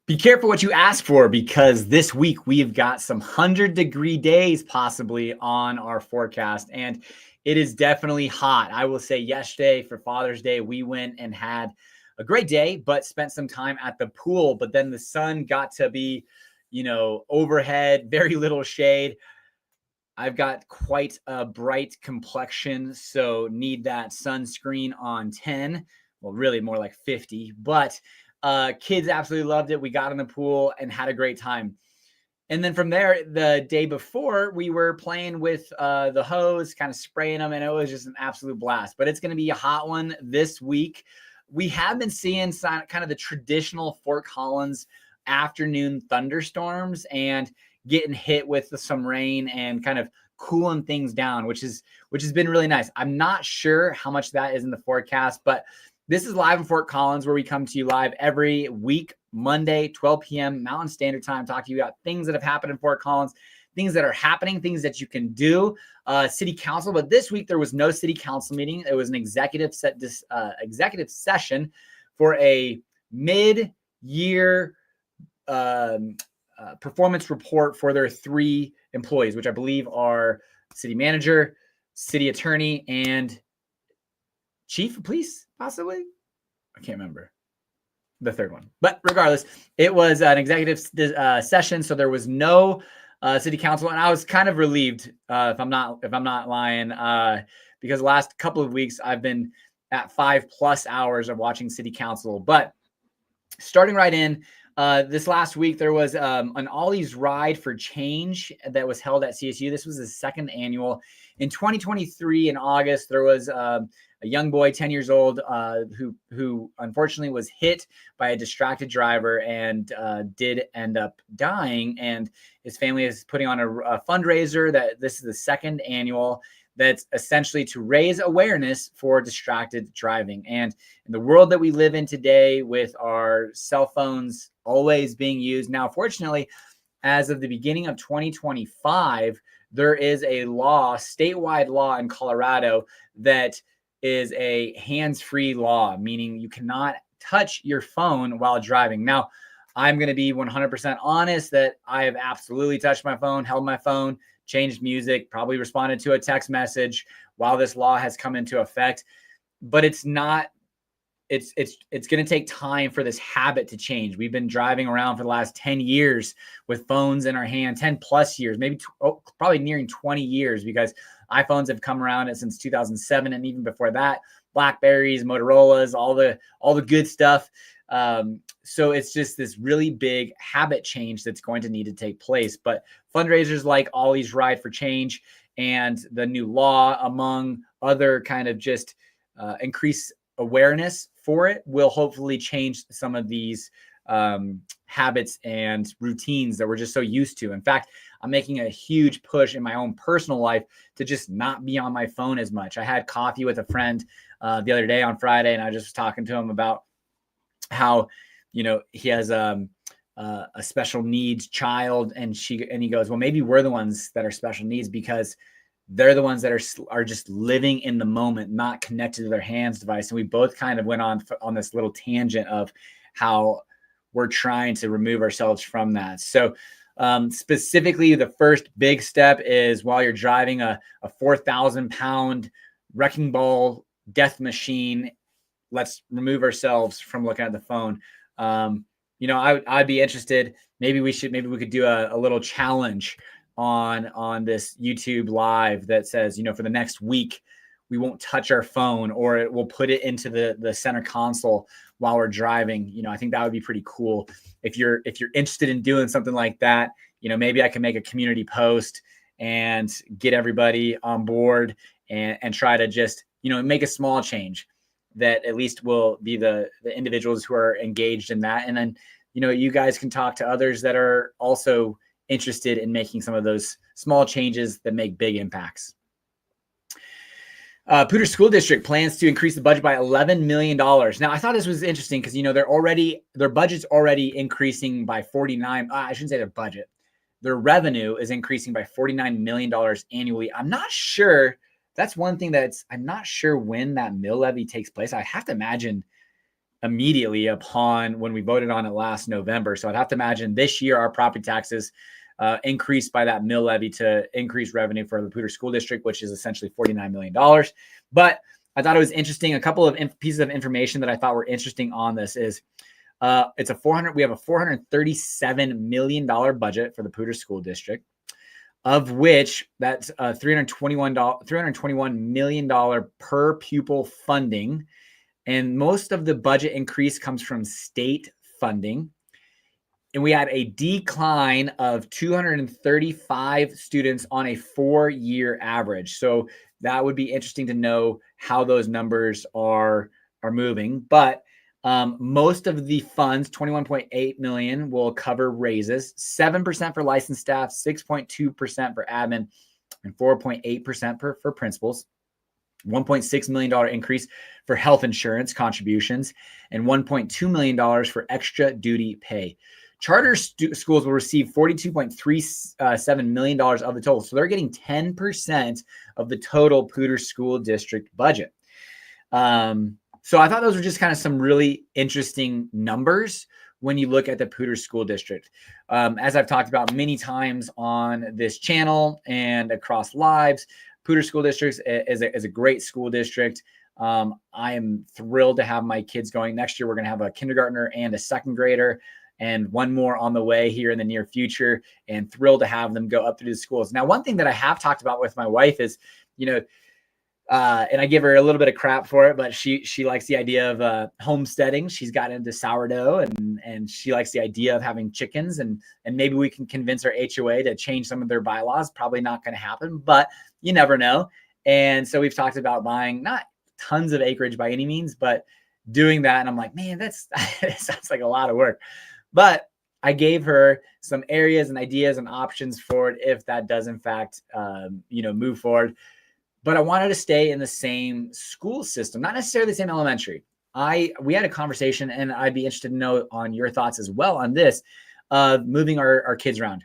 Be careful what you ask for, because this week we've got some 100-degree days possibly on our forecast, and it is definitely hot. I will say yesterday for Father's Day, we went and had a great day, but spent some time at the pool. But then the sun got to be, overhead, very little shade. I've got quite a bright complexion, so need that sunscreen on 10. Well, really more like 50, but kids absolutely loved it. We got in the pool and had a great time. And then from there, the day before, we were playing with the hose, kind of spraying them, and it was just an absolute blast. But it's going to be a hot one this week. We have been seeing kind of the traditional Fort Collins afternoon thunderstorms and getting hit with some rain and kind of cooling things down, which has been really nice. I'm not sure how much that is in the forecast, but this is Live in Fort Collins, where we come to you live every week, Monday, 12 p.m. Mountain Standard Time, talk to you about things that have happened in Fort Collins, things that are happening, things that you can do, city council. But this week there was no city council meeting. It was an executive session for a mid-year performance report for their 3 employees, which I believe are city manager, city attorney, and chief of police, possibly. I can't remember the third one, but regardless, it was an executive session, so there was no city council, and I was kind of relieved, if I'm not lying, because the last couple of weeks I've been at 5+ hours of watching city council. But starting right in, this last week there was an Ollie's Ride for Change that was held at CSU. This was the 2nd annual. In 2023, in August, there was a young boy, 10 years old, who unfortunately was hit by a distracted driver and did end up dying. And his family is putting on a fundraiser that this is the 2nd annual, that's essentially to raise awareness for distracted driving. And in the world that we live in today, with our cell phones always being used now, fortunately, as of the beginning of 2025, there is a law, statewide law in Colorado, that is a hands-free law, meaning you cannot touch your phone while driving. Now, I'm going to be 100% honest that I have absolutely touched my phone, held my phone, changed music, probably responded to a text message while this law has come into effect. But it's not, it's going to take time for this habit to change. We've been driving around for the last 10 years with phones in our hand, 10+ years, maybe probably nearing 20 years, because iPhones have come around since 2007. And even before that, Blackberries, Motorola's, all the good stuff. So it's just this really big habit change that's going to need to take place. But fundraisers like Ollie's Ride for Change and the new law, among other kind of just increase awareness for it, will hopefully change some of these habits and routines that we're just so used to. In fact, I'm making a huge push in my own personal life to just not be on my phone as much. I had coffee with a friend the other day on Friday, and I just was talking to him about how, he has a special needs child, and he goes, well, maybe we're the ones that are special needs because they're the ones that are just living in the moment, not connected to their hands device. And we both kind of went on this little tangent of how we're trying to remove ourselves from that. So specifically, the first big step is, while you're driving a 4,000-pound wrecking ball death machine, let's remove ourselves from looking at the phone. I'd be interested. Maybe we could do a little challenge on this YouTube live that says, for the next week, we won't touch our phone, or we'll put it into the center console while we're driving. I think that would be pretty cool. If you're interested in doing something like that, maybe I can make a community post and get everybody on board and try to just, make a small change that at least will be the individuals who are engaged in that. And then, you guys can talk to others that are also interested in making some of those small changes that make big impacts. Poudre School District plans to increase the budget by $11 million. Now, I thought this was interesting because, their budget's already increasing by 49. I shouldn't say their budget. Their revenue is increasing by $49 million annually. I'm not sure. That's one thing I'm not sure when that mill levy takes place. I have to imagine immediately upon when we voted on it last November. So I'd have to imagine this year our property taxes increased by that mill levy to increase revenue for the Poudre School District, which is essentially $49 million. But I thought it was interesting. A couple of pieces of information that I thought were interesting on this is we have a $437 million budget for the Poudre School District, of which that's $321 million per pupil funding. And most of the budget increase comes from state funding. And we had a decline of 235 students on a 4-year average. So that would be interesting to know how those numbers are moving. But most of the funds, $21.8 million, will cover raises, 7% for licensed staff, 6.2% for admin, and 4.8% for principals. $1.6 million increase for health insurance contributions, and $1.2 million for extra duty pay. Charter schools will receive $42.37 million of the total. So they're getting 10% of the total Poudre School District budget. So I thought those were just kind of some really interesting numbers when you look at the Poudre School District. As I've talked about many times on this channel and across lives, Poudre School District is a great school district. I am thrilled to have my kids going. Next year, we're going to have a kindergartner and a second grader, and one more on the way here in the near future, and thrilled to have them go up through the schools. Now, one thing that I have talked about with my wife is, and I give her a little bit of crap for it, but she likes the idea of homesteading. She's got into sourdough, and she likes the idea of having chickens, and maybe we can convince our HOA to change some of their bylaws. Probably not going to happen, but you never know. And so we've talked about buying not tons of acreage by any means, but doing that. And I'm like, man, that sounds like a lot of work. But I gave her some areas and ideas and options for it if that does in fact, move forward. But I wanted to stay in the same school system, not necessarily the same elementary. We had a conversation, and I'd be interested to know on your thoughts as well on this, moving our kids around.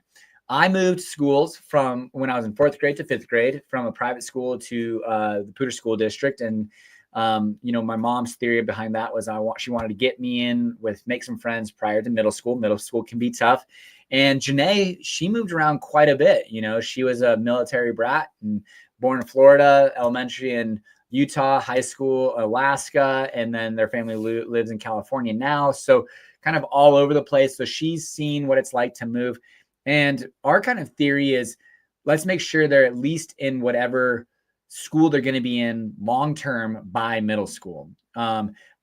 I moved schools from when I was in 4th grade to 5th grade, from a private school to the Poudre School District. And, my mom's theory behind that was she wanted to get me in make some friends prior to middle school. Middle school can be tough. And Janae, she moved around quite a bit. She was a military brat and born in Florida, elementary in Utah, high school, Alaska, and then their family lives in California now. So kind of all over the place. So she's seen what it's like to move. And our kind of theory is, let's make sure they're at least in whatever school they're going to be in long-term by middle school.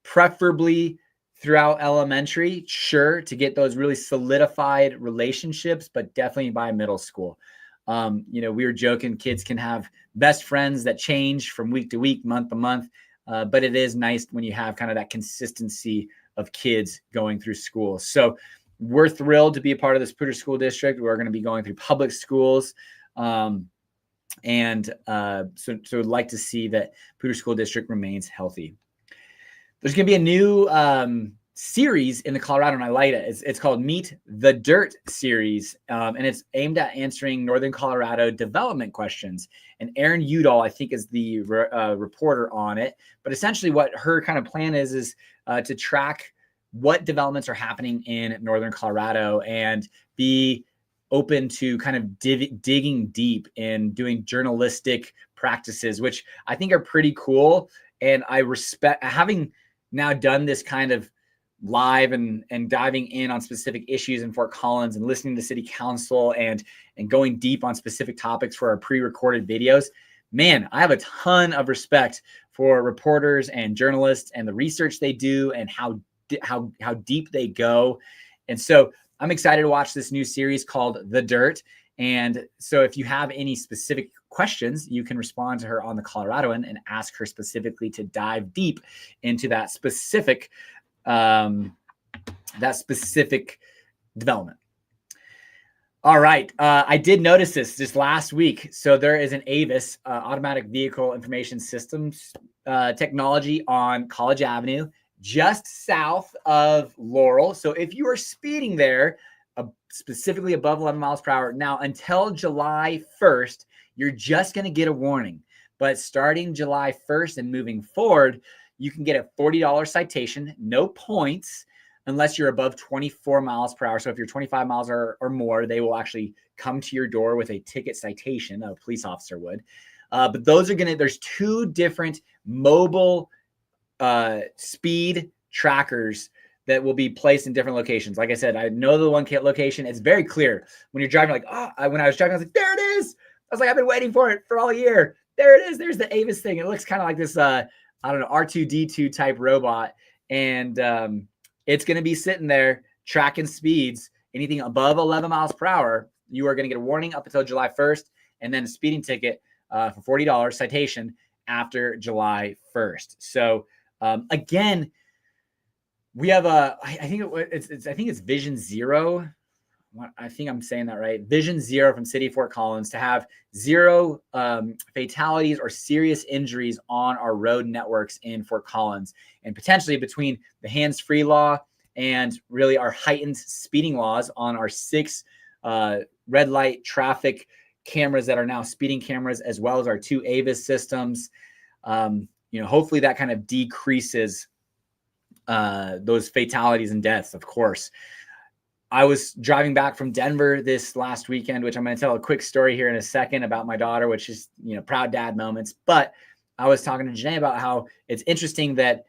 Preferably throughout elementary, sure, to get those really solidified relationships, but definitely by middle school. We were joking, kids can have best friends that change from week to week, month to month. But it is nice when you have kind of that consistency of kids going through school. So we're thrilled to be a part of this Poudre School District. We're going to be going through public schools. So I'd like to see that Poudre School District remains healthy. There's going to be a new series in the Colorado, and I like it. It's called Meet the Dirt series, and it's aimed at answering Northern Colorado development questions. And Erin Udall, I think, is the reporter on it. But essentially what her kind of plan is to track what developments are happening in Northern Colorado and be open to kind of digging deep and doing journalistic practices, which I think are pretty cool. And I respect having now done this kind of live and diving in on specific issues in Fort Collins and listening to city council and going deep on specific topics for our pre-recorded videos. Man, I have a ton of respect for reporters and journalists and the research they do and how deep they go. And so I'm excited to watch this new series called The Dirt. And so if you have any specific questions, you can respond to her on the Coloradoan and ask her specifically to dive deep into that specific development. All right. I did notice this last week. So there is an AVIS, automatic vehicle information systems technology on College Avenue, just south of Laurel. So if you are speeding there, specifically above 11 miles per hour, now until July 1st, you're just going to get a warning. But starting July 1st and moving forward, you can get a $40 citation, no points, unless you're above 24 miles per hour. So if you're 25 miles or more, they will actually come to your door with a ticket citation, a police officer would. But those are there's 2 different mobile speed trackers that will be placed in different locations. Like I said, I know the one location. It's very clear when you're driving, when I was driving, I was like, there it is. I was like, I've been waiting for it for all year. There it is. There's the Avis thing. It looks kind of like this, R2-D2 type robot. And it's going to be sitting there tracking speeds. Anything above 11 miles per hour, you are going to get a warning up until July 1st, and then a speeding ticket for $40 citation after July 1st. So again, we have I think it's Vision Zero. I think I'm saying that right. Vision Zero from City of Fort Collins to have 0 fatalities or serious injuries on our road networks in Fort Collins, and potentially between the hands-free law and really our heightened speeding laws on our 6 red light traffic cameras that are now speeding cameras, as well as our 2 Avis systems. Hopefully that kind of decreases those fatalities and deaths, of course. I was driving back from Denver this last weekend, which I'm going to tell a quick story here in a second about my daughter, which is, proud dad moments. But I was talking to Janae about how it's interesting that,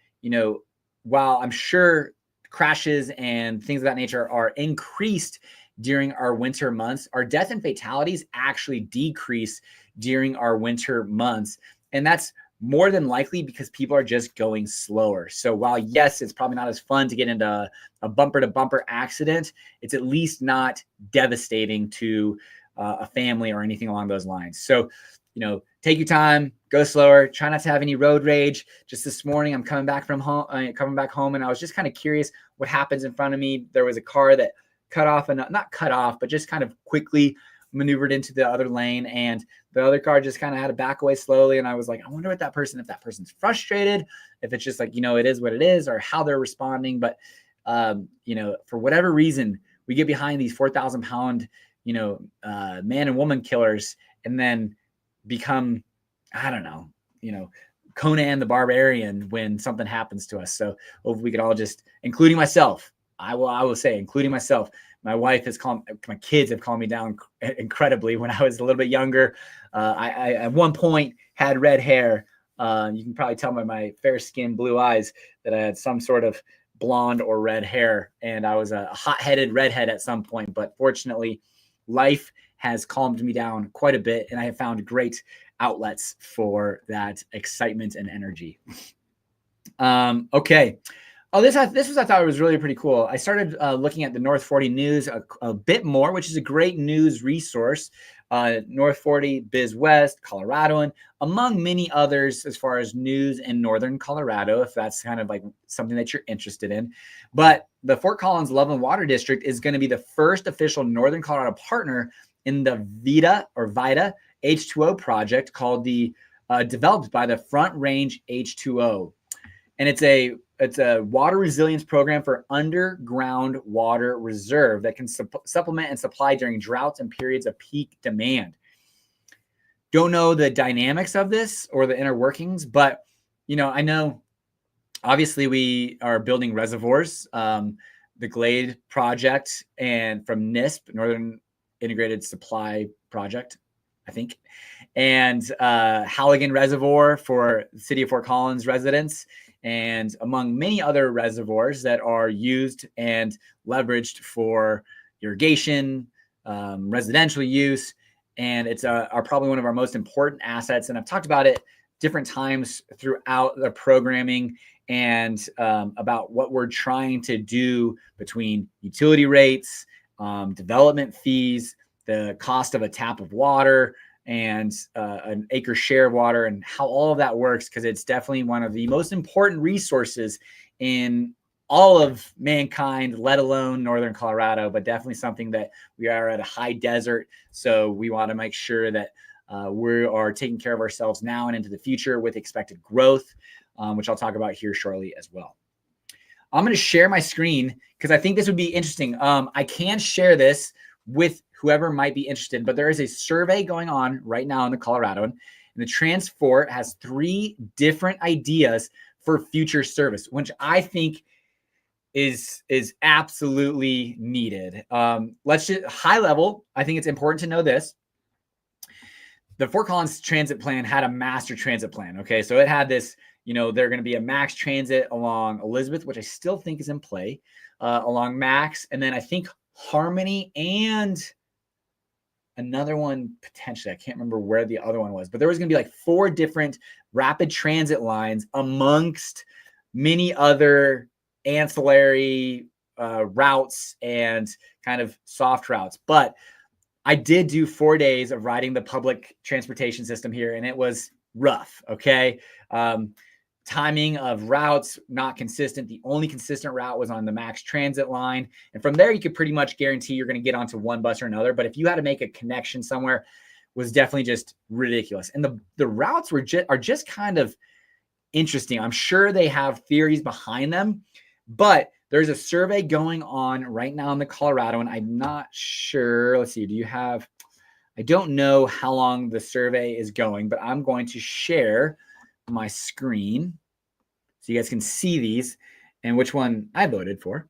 while I'm sure crashes and things of that nature are increased during our winter months, our death and fatalities actually decrease during our winter months. And that's more than likely because people are just going slower. So while, yes, it's probably not as fun to get into a bumper-to-bumper accident, it's at least not devastating to a family or anything along those lines. So, take your time, go slower, try not to have any road rage. Just this morning, I'm coming back home, and I was just kind of curious what happens in front of me. There was a car that cut off, and not cut off, but just kind of quickly maneuvered into the other lane, and the other car just kind of had to back away slowly. And I was like, I wonder if that person's frustrated, if it's just like, it is what it is, or how they're responding. But, for whatever reason, we get behind these 4,000 pound, man and woman killers, and then become, I don't know, Conan the Barbarian when something happens to us. So hopefully we could all just, including myself, I will say, including myself, my wife my kids have calmed me down incredibly. When I was a little bit younger, I at one point had red hair. You can probably tell by my fair skin, blue eyes, that I had some sort of blonde or red hair, and I was a hot-headed redhead at some point. But fortunately, life has calmed me down quite a bit, and I have found great outlets for that excitement and energy. Okay. Oh, I thought was really pretty cool. I started looking at the North 40 News a bit more, which is a great news resource. North 40, Biz West, Coloradoan, among many others as far as news in Northern Colorado, if that's kind of like something that you're interested in. But the Fort Collins Love and Water District is going to be the first official Northern Colorado partner in the VITA H2O project called developed by the Front Range H2O. And it's a water resilience program for underground water reserve that can supplement and supply during droughts and periods of peak demand. Don't know the dynamics of this or the inner workings, but I know obviously we are building reservoirs, the Glade project, and from NISP, Northern Integrated Supply Project, I think, and Halligan Reservoir for the City of Fort Collins residents, and among many other reservoirs that are used and leveraged for irrigation, residential use. And it's are probably one of our most important assets. And I've talked about it different times throughout the programming, and about what we're trying to do between utility rates, development fees, the cost of a tap of water, and an acre share of water, and how all of that works, because it's definitely one of the most important resources in all of mankind, let alone Northern Colorado, but definitely something that we are at a high desert. So we want to make sure that we are taking care of ourselves now and into the future with expected growth, which I'll talk about here shortly as well. I'm going to share my screen because I think this would be interesting. I can share this with whoever might be interested, but there is a survey going on right now in the Coloradoan, and the Transfort has 3 different ideas for future service, which I think is absolutely needed. Let's just high level. I think it's important to know this. The Fort Collins transit plan had a master transit plan. Okay. So it had this, they're going to be a max transit along Elizabeth, which I still think is in play, along Max. And then I think Harmony and another one potentially. I can't remember where the other one was, but there was going to be like 4 different rapid transit lines amongst many other ancillary routes and kind of soft routes. But I did do 4 days of riding the public transportation system here, and it was rough. Okay. Timing of routes, not consistent. The only consistent route was on the Max transit line. And from there, you could pretty much guarantee you're going to get onto one bus or another. But if you had to make a connection somewhere, was definitely just ridiculous. And the routes are just kind of interesting. I'm sure they have theories behind them, but there's a survey going on right now in the Colorado, and I'm not sure. Let's see. I don't know how long the survey is going, but I'm going to share my screen so you guys can see these and which one I voted for.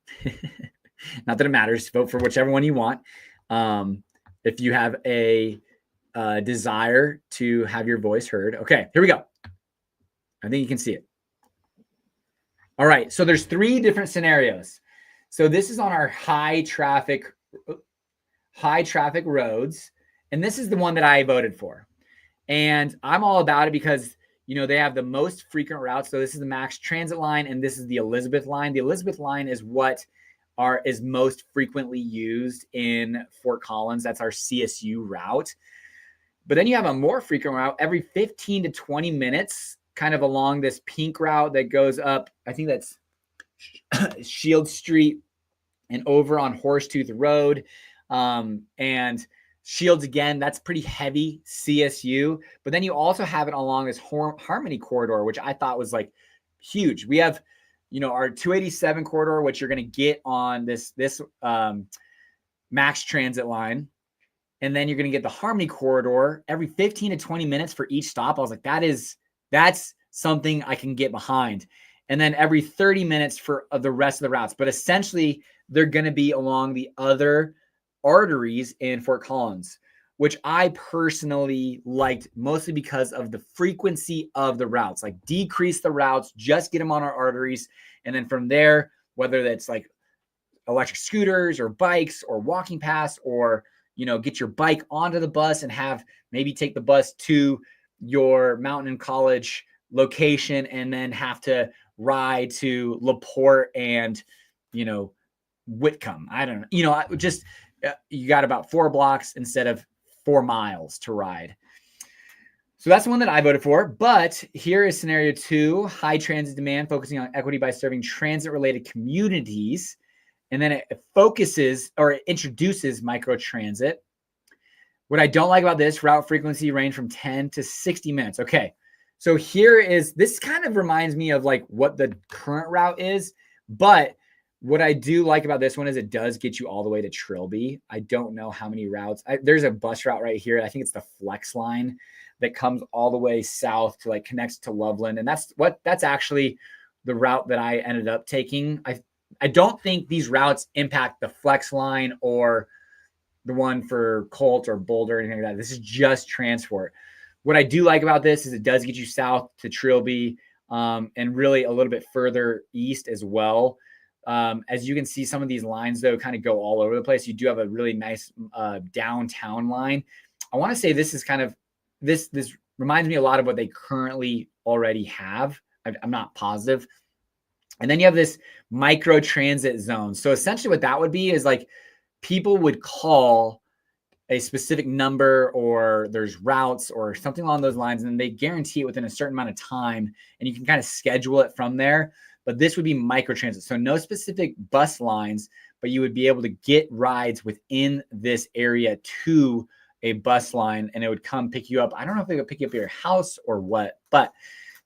Not that it matters. Vote for whichever one you want. If you have a desire to have your voice heard. Okay, here we go. I think you can see it. All right, so there's 3 different scenarios. So this is on our high traffic roads, and this is the one that I voted for. And I'm all about it because they have the most frequent routes. So this is the Max transit line, and this is the Elizabeth line. The Elizabeth line is what is most frequently used in Fort Collins. That's our CSU route. But then you have a more frequent route every 15 to 20 minutes, kind of along this pink route that goes up. I think that's Shield Street and over on Horsetooth Road. And Shields, again, that's pretty heavy CSU. But then you also have it along this Harmony corridor, which I thought was like huge. We have, our 287 corridor, which you're going to get on this Max transit line. And then you're going to get the Harmony corridor every 15 to 20 minutes for each stop. I was like, that's something I can get behind. And then every 30 minutes for the rest of the routes. But essentially, they're going to be along the other arteries in Fort Collins, which I personally liked mostly because of the frequency of the routes. Like, decrease the routes, just get them on our arteries. And then from there, whether that's like electric scooters or bikes or walking past, or, get your bike onto the bus and maybe take the bus to your mountain college location and then have to ride to LaPorte and, Whitcomb. I don't know, you got about 4 blocks instead of 4 miles to ride. So that's the one that I voted for. But here is scenario 2, high transit demand, focusing on equity by serving transit-related communities. And then it focuses or it introduces microtransit. What I don't like about this, route frequency range from 10 to 60 minutes. Okay, so this kind of reminds me of like what the current route is. But what I do like about this one is it does get you all the way to Trilby. I don't know how many routes. There's a bus route right here. I think it's the Flex line that comes all the way south to like connects to Loveland. And that's actually the route that I ended up taking. I don't think these routes impact the Flex line or the one for Colt or Boulder or anything like that. This is just transport. What I do like about this is it does get you south to Trilby and really a little bit further east as well. As you can see, some of these lines, though, kind of go all over the place. You do have a really nice downtown line. I want to say this is kind of this reminds me a lot of what they currently already have. I'm not positive. And then you have this micro transit zone. So essentially what that would be is like people would call a specific number, or there's routes or something along those lines, and they guarantee it within a certain amount of time, and you can kind of schedule it from there. But this would be microtransit. So no specific bus lines, but you would be able to get rides within this area to a bus line, and it would come pick you up. I don't know if they would pick you up at your house or what, but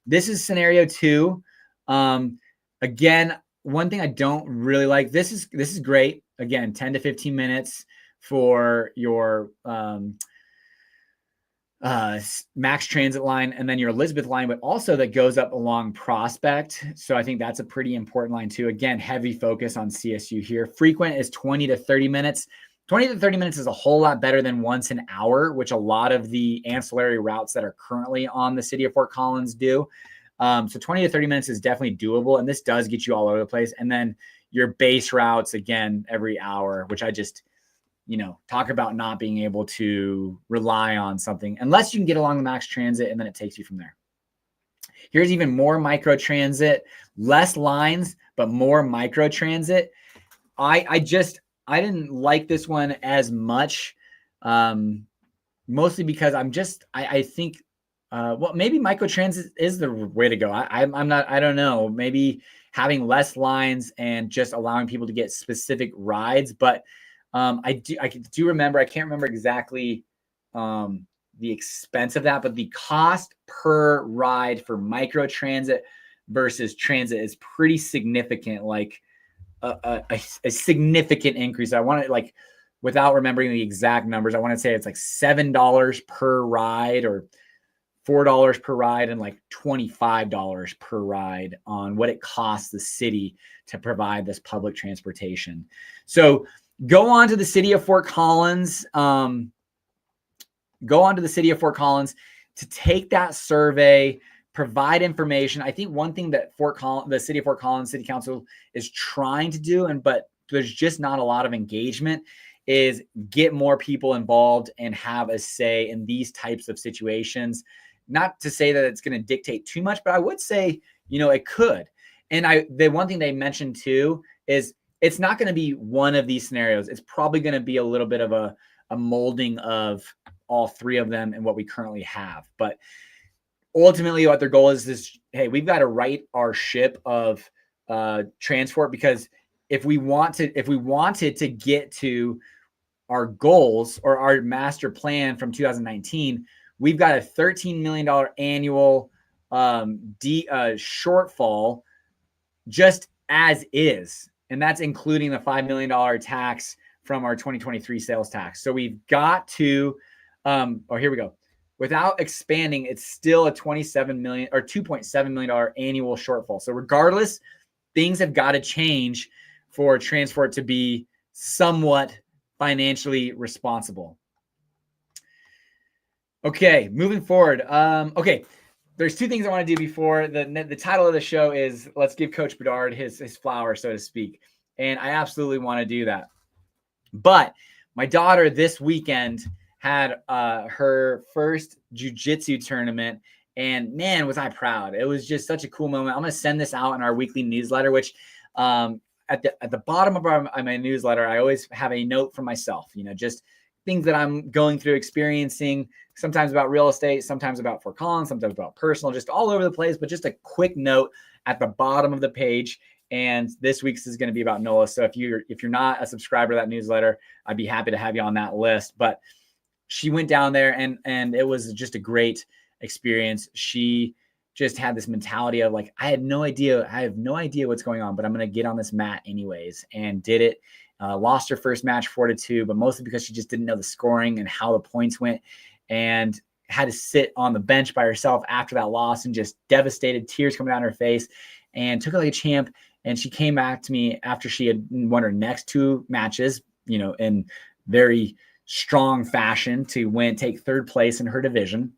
this is scenario 2. Again, one thing I don't really like, this is great. Again, 10 to 15 minutes for your Max Transit line, and then your Elizabeth line, but also that goes up along Prospect. So I think that's a pretty important line too. Again, heavy focus on CSU here. Frequent is 20 to 30 minutes. 20 to 30 minutes is a whole lot better than once an hour, which a lot of the ancillary routes that are currently on the city of Fort Collins do. So 20 to 30 minutes is definitely doable. And this does get you all over the place. And then your base routes, again, every hour, which I just, talk about not being able to rely on something unless you can get along the max transit, and then it takes you from there. Here's even more micro transit, less lines, but more micro transit. I didn't like this one as much, mostly because I think, maybe micro transit is the way to go. I don't know, maybe having less lines and just allowing people to get specific rides, but I do remember, I can't remember exactly the expense of that, but the cost per ride for micro transit versus transit is pretty significant, like a significant increase. I want to, without remembering the exact numbers, I want to say it's like $7 per ride or $4 per ride and like $25 per ride on what it costs the city to provide this public transportation. So go on to the city of Fort Collins. To take that survey, provide information. I think one thing that the city of Fort Collins City Council is trying to do, but there's just not a lot of engagement, is get more people involved and have a say in these types of situations. Not to say that it's going to dictate too much, but I would say, it could. And the one thing they mentioned too is it's not going to be one of these scenarios. It's probably going to be a little bit of a molding of all three of them and what we currently have. But ultimately what their goal is, hey, we've got to right our ship of transport, because if we wanted to get to our goals or our master plan from 2019, we've got a $13 million annual shortfall just as is. And that's including the $5 million tax from our 2023 sales tax. So we've got to, here we go. Without expanding, it's still a $27 million or $2.7 million annual shortfall. So regardless, things have got to change for transport to be somewhat financially responsible. Okay, moving forward. Okay, there's two things I want to do before the title of the show is let's give Coach Bedard his flower, so to speak. And I absolutely want to do that. But my daughter this weekend had her first jiu-jitsu tournament, and man, was I proud. It was just such a cool moment. I'm going to send this out in our weekly newsletter, which at the bottom of my newsletter, I always have a note for myself, just things that I'm going through, experiencing, sometimes about real estate, sometimes about Fort Collins, sometimes about personal, just all over the place, but just a quick note at the bottom of the page. And this week's is going to be about NOLA. So if you're not a subscriber to that newsletter, I'd be happy to have you on that list. But she went down there and it was just a great experience. She just had this mentality of like, I have no idea what's going on, but I'm going to get on this mat anyways, and did it. Lost her first match 4-2, but mostly because she just didn't know the scoring and how the points went, and had to sit on the bench by herself after that loss and just devastated, tears coming down her face, and took it like a champ. And she came back to me after she had won her next two matches, in very strong fashion to take third place in her division.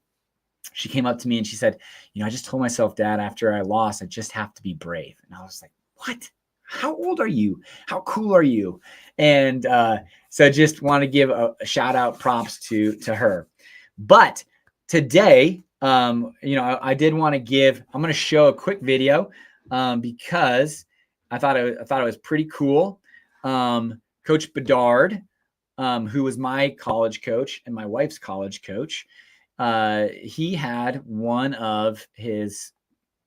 She came up to me and she said, I just told myself, Dad, after I lost, I just have to be brave. And I was like, what? How old are you? How cool are you? And so just want to give a shout out, props to her. But today, I did want to I'm going to show a quick video because I thought it was pretty cool. Coach Bedard, who was my college coach and my wife's college coach, he had one of his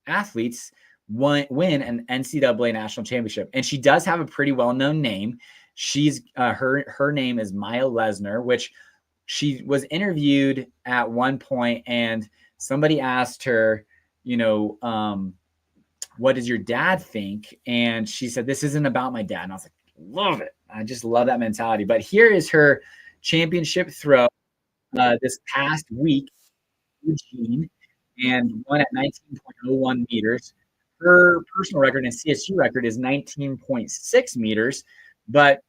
athletes win an NCAA national championship. And she does have a pretty well-known name. She's her name is Maya Lesnar, which she was interviewed at one point, and somebody asked her, what does your dad think? And she said, this isn't about my dad. And I was like, love it. I just love that mentality. But here is her championship throw this past week. Eugene and won at 19.01 meters. Her personal record and CSU record is 19.6 meters, but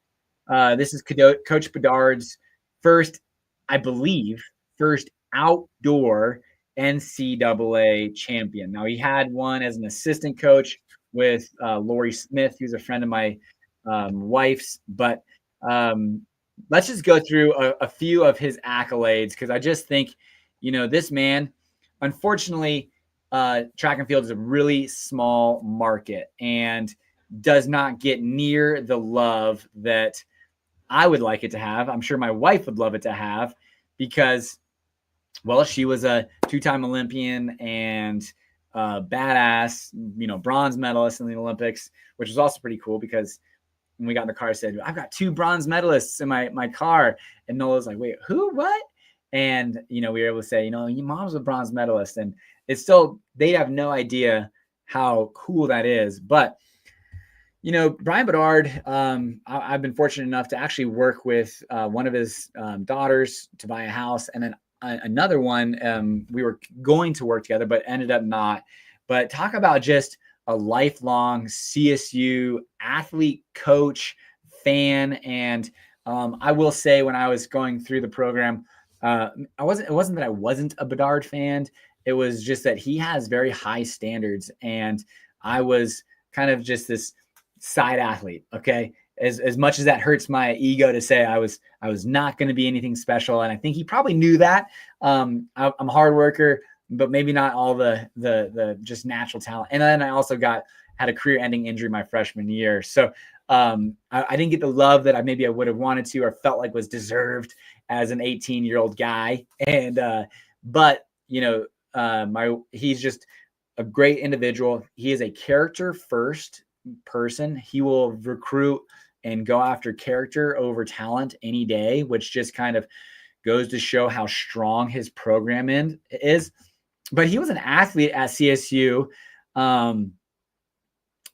this is Coach Bedard's first, I believe, first outdoor NCAA champion. Now, he had one as an assistant coach with Lori Smith, who's a friend of my wife's, but let's just go through a few of his accolades, because I just think, this man, unfortunately, track and field is a really small market and does not get near the love that I would like it to have. I'm sure my wife would love it to have, because, well, she was a two-time Olympian and badass, bronze medalist in the Olympics, which was also pretty cool, because when we got in the car, I said, I've got 2 bronze medalists in my car. And Nola's like, wait, who, what? And, we were able to say, your mom's a bronze medalist. And it's still, they have no idea how cool that is. But, Brian Bedard, I've been fortunate enough to actually work with one of his daughters to buy a house. And then another one, we were going to work together, but ended up not. But talk about just a lifelong CSU athlete, coach, fan. And I will say, when I was going through the program, it wasn't that I wasn't a Bedard fan. It was just that he has very high standards. And I was kind of just this side athlete. Okay. As much as that hurts my ego to say, I was not going to be anything special. And I think he probably knew that. I'm a hard worker, but maybe not all the just natural talent. And then I also had a career-ending injury my freshman year. So I didn't get the love that I would have wanted to, or felt like was deserved as an 18-year-old guy. And but he's just a great individual. He is a character first person. He will recruit and go after character over talent any day, which just kind of goes to show how strong his program is. But he was an athlete at CSU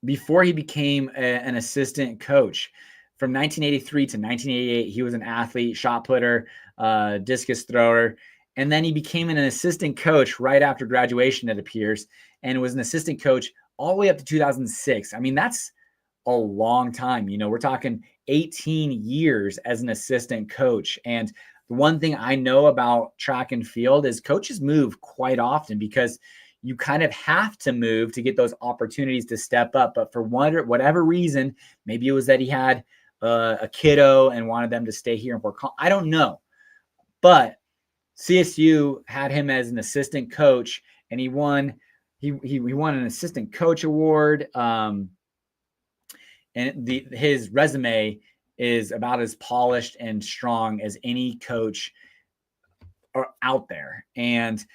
before he became an assistant coach. From 1983 to 1988, he was an athlete, shot putter, discus thrower. And then he became an assistant coach right after graduation, it appears, and was an assistant coach all the way up to 2006. I mean, that's a long time. We're talking 18 years as an assistant coach. And the one thing I know about track and field is coaches move quite often, because you kind of have to move to get those opportunities to step up. But for whatever reason, maybe it was that he had a kiddo and wanted them to stay here in Fort Collins. I don't know. But CSU had him as an assistant coach, and he won an assistant coach award. And his resume is about as polished and strong as any coach out there. And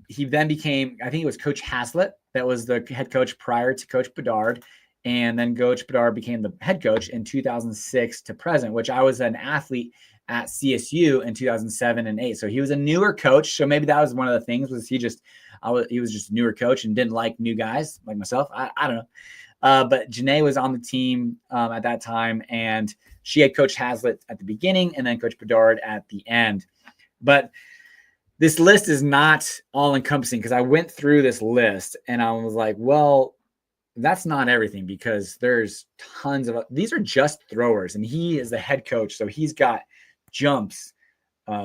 he then became, I think it was Coach Haslett that was the head coach prior to Coach Bedard. And then Coach Bedard became the head coach in 2006 to present, which I was an athlete at CSU in 2007 and 8. So he was a newer coach. So maybe that was one of the things, was he was just a newer coach and didn't like new guys like myself. I don't know. But Janae was on the team at that time, and she had Coach Haslett at the beginning and then Coach Bedard at the end. But this list is not all encompassing, because I went through this list and I was like, well, that's not everything, because there's tons of, these are just throwers, and he is the head coach. So he's got jumps,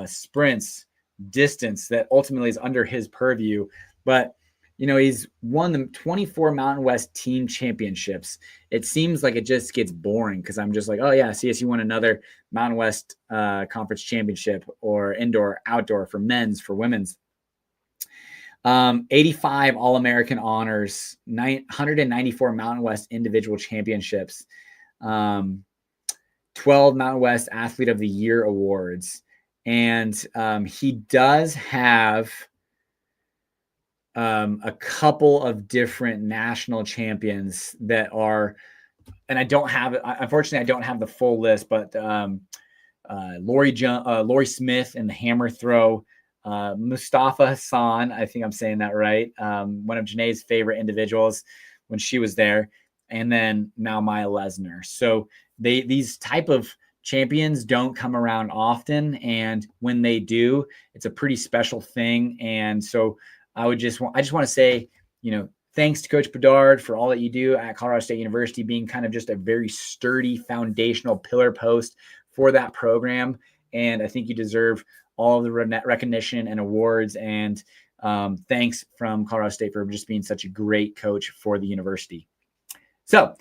sprints, distance that ultimately is under his purview. But he's won the 24 Mountain West team championships. It seems like it just gets boring, because I'm just like, oh yeah, CSU won another Mountain West conference championship, or indoor, outdoor, for men's, for women's. 85 All-American honors, 194 Mountain West individual championships, 12 Mountain West Athlete of the Year awards. And he does have a couple of different national champions that are, and unfortunately, I don't have the full list, but Lori Smith in the hammer throw, Mustafa Hassan, I think I'm saying that right, one of Janae's favorite individuals when she was there, and then now Maya Lesnar. So these type of champions don't come around often. And when they do, it's a pretty special thing. And so I just want to say, thanks to Coach Bedard for all that you do at Colorado State University, being kind of just a very sturdy foundational pillar post for that program. And I think you deserve all of the recognition and awards. And thanks from Colorado State for just being such a great coach for the university. So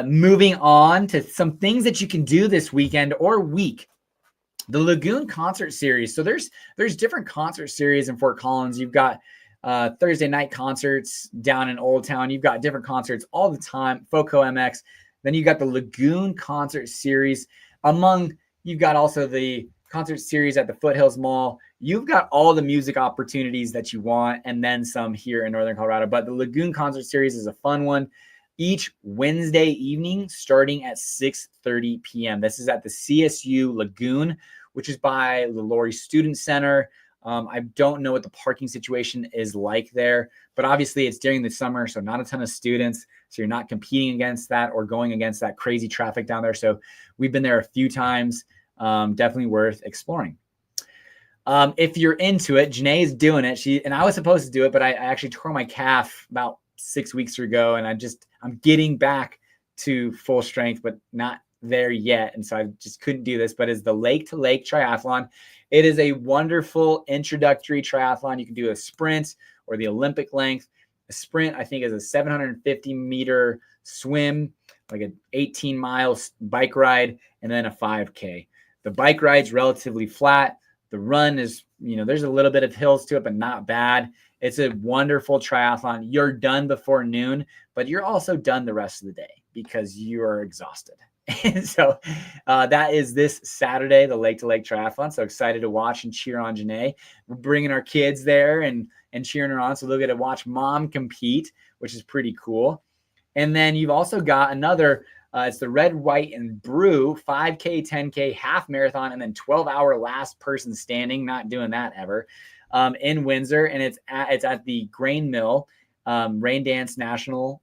moving on to some things that you can do this weekend or week. The Lagoon Concert Series. So there's different concert series in Fort Collins. You've got Thursday night concerts down in Old Town. You've got different concerts all the time. FOCO MX. Then you got the Lagoon Concert Series. You've got also the concert series at the Foothills Mall. You've got all the music opportunities that you want, and then some here in Northern Colorado. But the Lagoon Concert Series is a fun one. Each Wednesday evening, starting at 6:30 p.m. This is at the CSU Lagoon, which is by the Laurie Student Center. I don't know what the parking situation is like there, but obviously it's during the summer, so not a ton of students. So you're not competing against that or going against that crazy traffic down there. So we've been there a few times. Definitely worth exploring. If you're into it, Janae is doing it. And I was supposed to do it, but I actually tore my calf about 6 weeks ago, and I'm getting back to full strength, but not there yet. And so I just couldn't do this, but it's the Lake to Lake Triathlon. It is a wonderful introductory triathlon. You can do a sprint or the Olympic length. A sprint, I think, is a 750 meter swim, like an 18-mile bike ride, and then a 5K. The bike ride's relatively flat. The run is, there's a little bit of hills to it, but not bad. It's a wonderful triathlon. You're done before noon, but you're also done the rest of the day because you are exhausted. And so that is this Saturday, the Lake to Lake Triathlon. So excited to watch and cheer on Janae. We're bringing our kids there and cheering her on. So they'll get to watch mom compete, which is pretty cool. And then you've also got another, it's the Red, White, and Brew 5K, 10K, half marathon, and then 12-hour last person standing. Not doing that ever. In Windsor, and it's at the Grain Mill Rain Dance National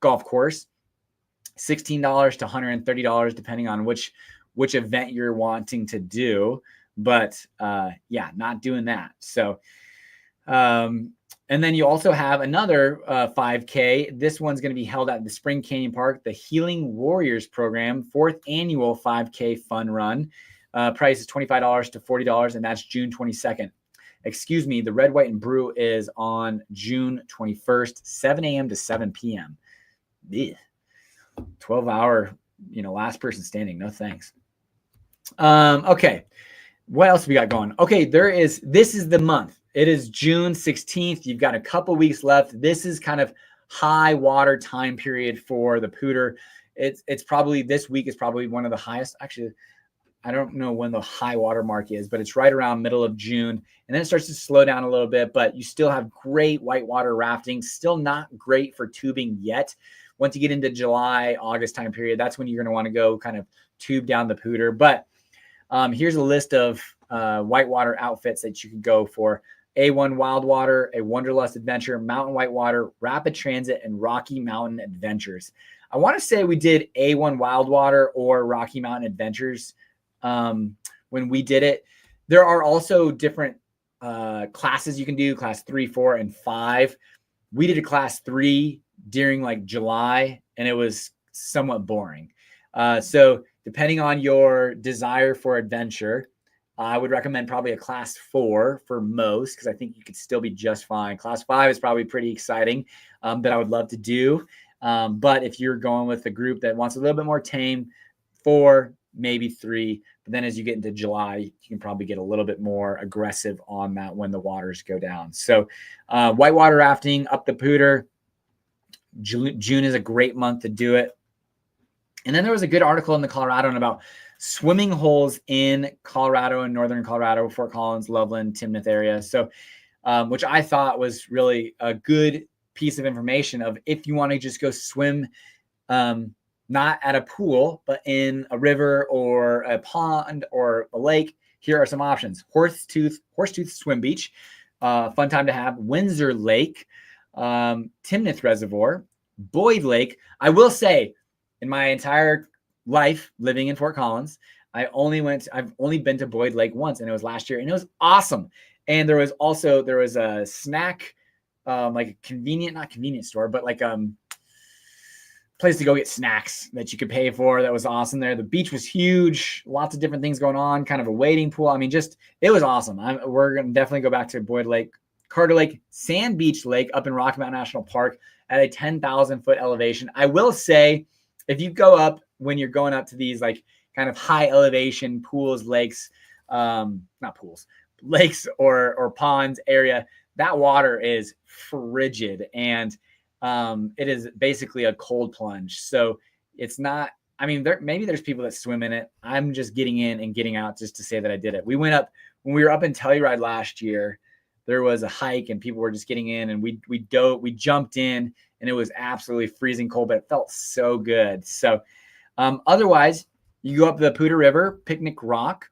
Golf Course. $16 to $130, depending on which event you're wanting to do. But not doing that. So, and then you also have another 5K. This one's going to be held at the Spring Canyon Park, the Healing Warriors Program, 4th annual 5K fun run. Price is $25 to $40, and that's June 22nd. Excuse me, the Red, White, and Brew is on June 21st, 7 a.m. to 7 p.m. Ugh. 12-hour, last person standing. No thanks. Okay. What else we got going? Okay, this is the month. It is June 16th. You've got a couple weeks left. This is kind of high water time period for the Poudre. It's probably, this week is probably one of the highest. Actually, I don't know when the high water mark is, but it's right around middle of June. And then it starts to slow down a little bit, but you still have great whitewater rafting. Still not great for tubing yet. Once you get into July, August time period, that's when you're going to want to go kind of tube down the Poudre. But here's a list of whitewater outfits that you could go for. A1 Wildwater, a Wanderlust Adventure, Mountain Whitewater, Rapid Transit, and Rocky Mountain Adventures. I want to say we did A1 Wildwater or Rocky Mountain Adventures when we did it. There are also different classes you can do, class 3, 4, and 5. We did a class 3 during like July, and it was somewhat boring. So depending on your desire for adventure, I would recommend probably a class 4 for most, because I think you could still be just fine. Class 5 is probably pretty exciting that I would love to do. But if you're going with a group that wants a little bit more tame, 4, maybe 3. But then as you get into July, you can probably get a little bit more aggressive on that when the waters go down. So whitewater rafting up the Poudre. June is a great month to do it. And then there was a good article in the Coloradoan about swimming holes in Colorado and northern Colorado, Fort Collins, Loveland, Timnath area. So, which I thought was really a good piece of information of if you want to just go swim, not at a pool, but in a river or a pond or a lake, here are some options. Horsetooth Swim Beach, fun time to have. Windsor Lake, Timnath Reservoir, Boyd Lake. I will say, in my entire life living in Fort Collins, I've only been to Boyd Lake once, and it was last year, and it was awesome. And there was a snack, like a not convenient store, but like place to go get snacks that you could pay for. That was awesome there. The beach was huge, lots of different things going on, kind of a wading pool. I mean, it was awesome. We're going to definitely go back to Boyd Lake, Carter Lake, Sand Beach Lake up in Rocky Mountain National Park at a 10,000 foot elevation. I will say, if you go up, when you're going up to these like kind of high elevation pools, lakes, not pools, lakes or ponds area, that water is frigid, and it is basically a cold plunge. So it's not, I mean, maybe there's people that swim in it. I'm just getting in and getting out just to say that I did it. We went up, when we were up in Telluride last year, there was a hike and people were just getting in, and we jumped in, and it was absolutely freezing cold, but it felt so good. So otherwise, you go up the Poudre River, Picnic Rock,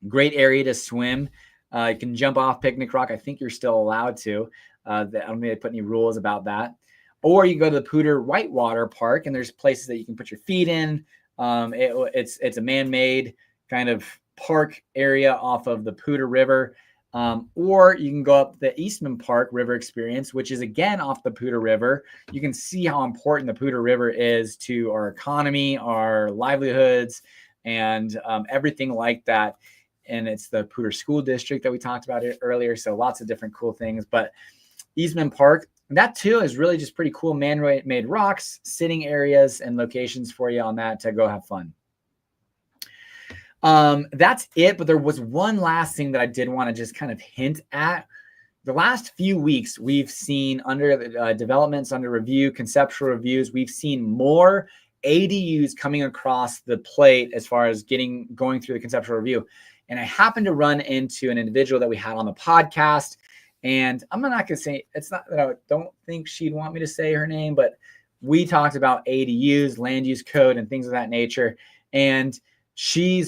great area to swim. You can jump off Picnic Rock. I think you're still allowed to. I don't think they put any rules about that. Or you go to the Poudre Whitewater Park, and there's places that you can put your feet in. It's a man-made kind of park area off of the Poudre River. Or you can go up the Eastman Park River Experience, which is again off the Poudre River. You can see how important the Poudre River is to our economy, our livelihoods, and everything like that. And it's the Poudre School District that we talked about earlier. So lots of different cool things. But Eastman Park, that too is really just pretty cool man-made rocks, sitting areas, and locations for you on that to go have fun. That's it. But there was one last thing that I did want to just kind of hint at. The last few weeks, we've seen under the developments, under review, conceptual reviews, we've seen more ADUs coming across the plate as far as going through the conceptual review. And I happened to run into an individual that we had on the podcast. And I'm not going to say, it's not that I don't think she'd want me to say her name, but we talked about ADUs, land use code, and things of that nature. And she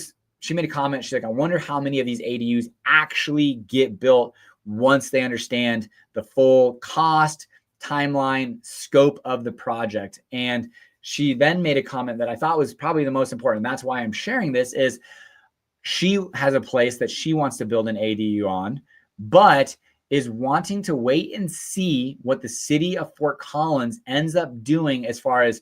made a comment. She's like, I wonder how many of these ADUs actually get built once they understand the full cost, timeline, scope of the project. And she then made a comment that I thought was probably the most important. That's why I'm sharing this, is she has a place that she wants to build an ADU on, but is wanting to wait and see what the city of Fort Collins ends up doing as far as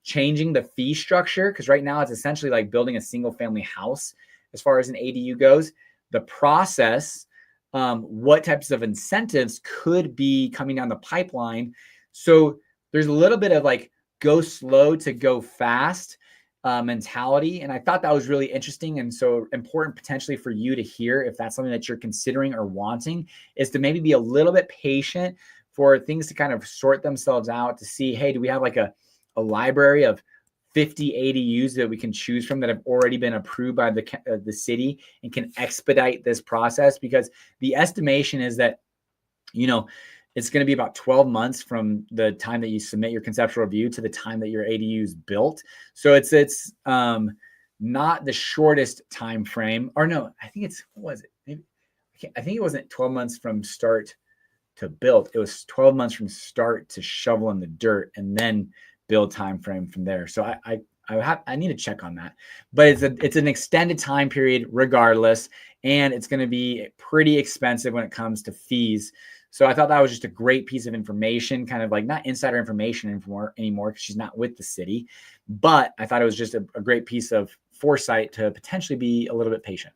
changing the fee structure. Because right now it's essentially like building a single family house as far as an ADU goes. The process, what types of incentives could be coming down the pipeline. So there's a little bit of like go slow to go fast mentality. And I thought that was really interesting and so important potentially for you to hear, if that's something that you're considering or wanting, is to maybe be a little bit patient for things to kind of sort themselves out, to see, hey, do we have like a library of 50 ADUs that we can choose from that have already been approved by the city and can expedite this process? Because the estimation is that, it's going to be about 12 months from the time that you submit your conceptual review to the time that your ADU is built. So it's not the shortest time frame. Or no, I think what was it? Maybe, I think it wasn't 12 months from start to build. It was 12 months from start to shovel in the dirt, and then build time frame from there. So I need to check on that. But it's an extended time period regardless, and it's going to be pretty expensive when it comes to fees. So I thought that was just a great piece of information, kind of like not insider information anymore because she's not with the city, but I thought it was just a great piece of foresight to potentially be a little bit patient.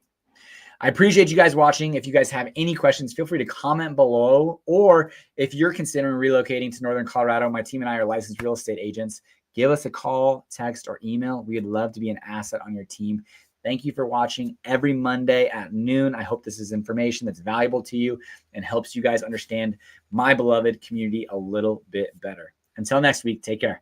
I appreciate you guys watching. If you guys have any questions, feel free to comment below, or if you're considering relocating to Northern Colorado, my team and I are licensed real estate agents. Give us a call, text, or email. We would love to be an asset on your team. Thank you for watching every Monday at noon. I hope this is information that's valuable to you and helps you guys understand my beloved community a little bit better. Until next week, take care.